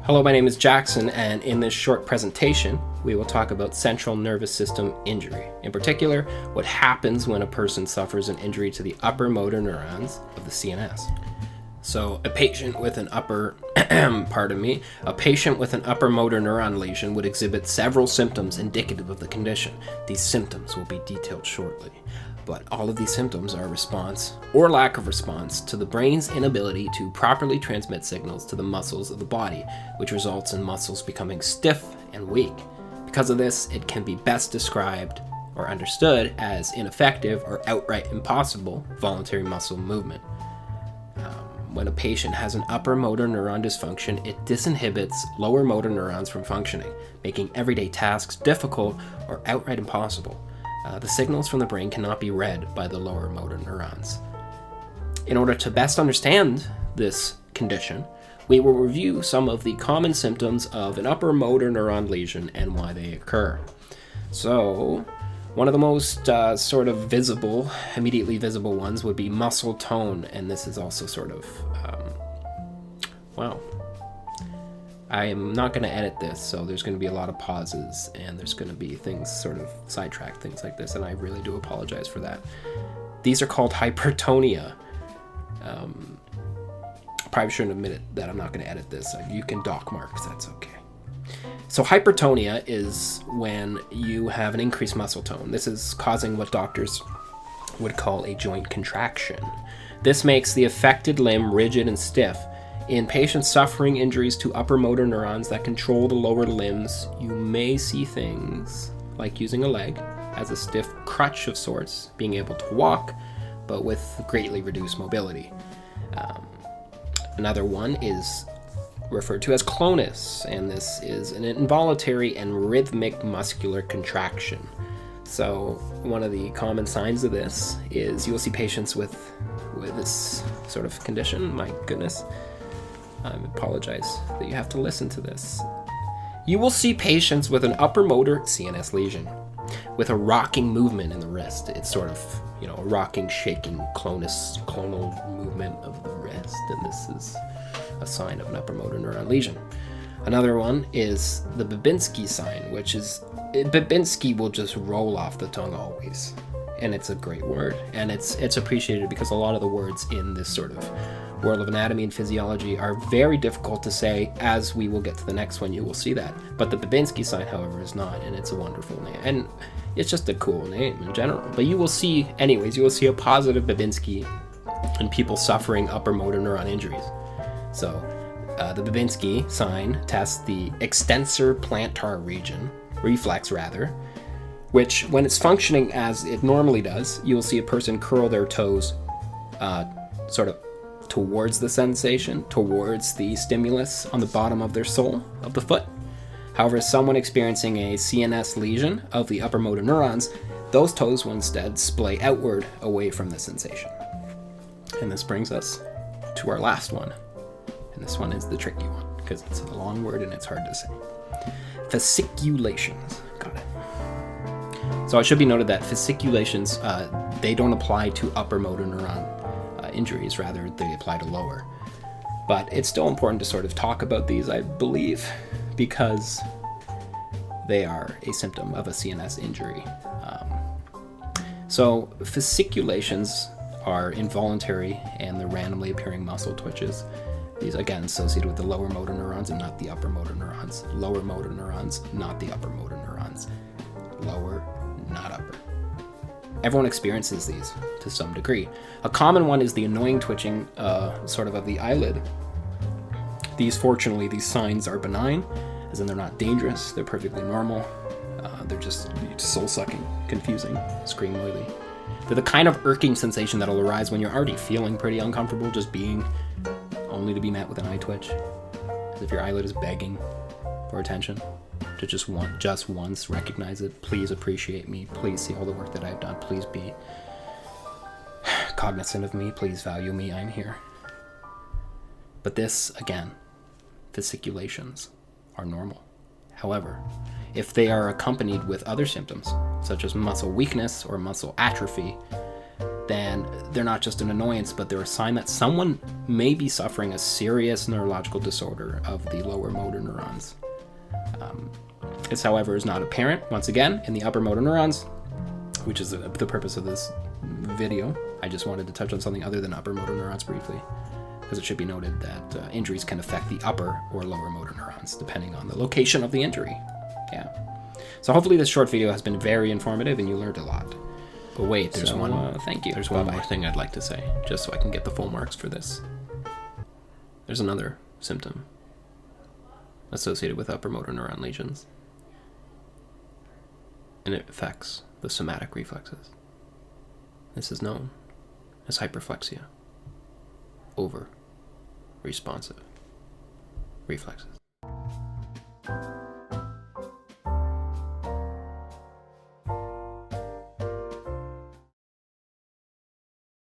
Hello, my name is Jackson, and in this short presentation, we will talk about central nervous system injury. In particular, what happens when a person suffers an injury to the upper motor neurons of the CNS. So, a patient with an upper motor neuron lesion would exhibit several symptoms indicative of the condition. These symptoms will be detailed shortly. But all of these symptoms are a response, or lack of response, to the brain's inability to properly transmit signals to the muscles of the body, which results in muscles becoming stiff and weak. Because of this, it can be best described or understood as ineffective or outright impossible voluntary muscle movement. When a patient has an upper motor neuron dysfunction, it disinhibits lower motor neurons from functioning, making everyday tasks difficult or outright impossible. The signals from the brain cannot be read by the lower motor neurons. In order to best understand this condition, we will review some of the common symptoms of an upper motor neuron lesion and why they occur. So, one of the most immediately visible ones would be muscle tone, and this is also I am not going to edit this, so there's going to be a lot of pauses, and there's going to be things sidetracked, things like this, and I really do apologize for that. These are called hypertonia. Probably shouldn't admit that I'm not going to edit this. You can dock marks, that's okay. So hypertonia is when you have an increased muscle tone. This is causing what doctors would call a joint contraction. This makes the affected limb rigid and stiff. In patients suffering injuries to upper motor neurons that control the lower limbs, you may see things like using a leg as a stiff crutch of sorts, being able to walk, but with greatly reduced mobility. Another one is referred to as clonus, and this is an involuntary and rhythmic muscular contraction. So one of the common signs of this is you will see patients with this sort of condition. My goodness. I apologize that you have to listen to this. You will see patients with an upper motor CNS lesion with a rocking movement in the wrist. It's a rocking, shaking, clonal movement of the wrist, and this is a sign of an upper motor neuron lesion. Another one is the Babinski sign, which is, Babinski will just roll off the tongue always. And it's a great word, and it's appreciated because a lot of the words in this sort of world of anatomy and physiology are very difficult to say. As we will get to the next one, you will see that. But the Babinski sign, however, is not, and it's a wonderful name. And it's just a cool name in general. But you will see a positive Babinski in people suffering upper motor neuron injuries. So the Babinski sign tests the extensor plantar reflex, which when it's functioning as it normally does, you'll see a person curl their toes towards the sensation, towards the stimulus on the bottom of their sole of the foot. However, someone experiencing a CNS lesion of the upper motor neurons, those toes will instead splay outward away from the sensation. And this brings us to our last one. And this one is the tricky one, because it's a long word and it's hard to say. Fasciculations. Got it. So it should be noted that fasciculations, they don't apply to upper motor neuron injuries, rather they apply to lower. But it's still important to sort of talk about these, I believe, because they are a symptom of a CNS injury. So fasciculations are involuntary and the randomly appearing muscle twitches. These, again, associated with the lower motor neurons and not the upper motor neurons. Lower motor neurons, not the upper motor neurons. Lower, not upper. Everyone experiences these to some degree. A common one is the annoying twitching of the eyelid. These signs are benign, as in they're not dangerous, they're perfectly normal. They're just soul-sucking, confusing, scream noisy. They're the kind of irking sensation that'll arise when you're already feeling pretty uncomfortable just being, only to be met with an eye twitch, as if your eyelid is begging for attention. To just once recognize it. Please appreciate me. Please see all the work that I've done. Please be cognizant of me. Please value me. I'm here. But this, again, fasciculations are normal. However, if they are accompanied with other symptoms, such as muscle weakness or muscle atrophy, then they're not just an annoyance, but they're a sign that someone may be suffering a serious neurological disorder of the lower motor neurons. This, however, is not apparent, once again, in the upper motor neurons, which is the purpose of this video. I just wanted to touch on something other than upper motor neurons briefly, because it should be noted that injuries can affect the upper or lower motor neurons, depending on the location of the injury. Yeah. So hopefully this short video has been very informative and you learned a lot. But wait, there's thank you. There's one more thing I'd like to say, just so I can get the full marks for this. There's another symptom associated with upper motor neuron lesions, and it affects the somatic reflexes. This is known as hyperflexia, over responsive reflexes.